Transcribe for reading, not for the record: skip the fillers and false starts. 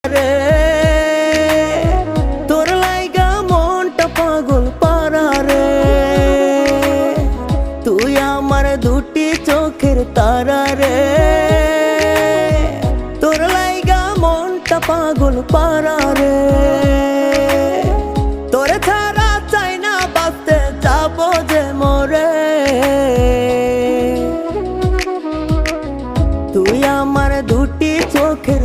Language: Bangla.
রে তোর লাইগা মনটা পাগল পারা রে, তুই আমার দুটি চোখের তারা রে, তোর লাইগা মনটা পাগল পারা রে, তোরে ছাড়া চাই না বাঁচতে যাবো যে মরে, তুই আমার দুটি চোখের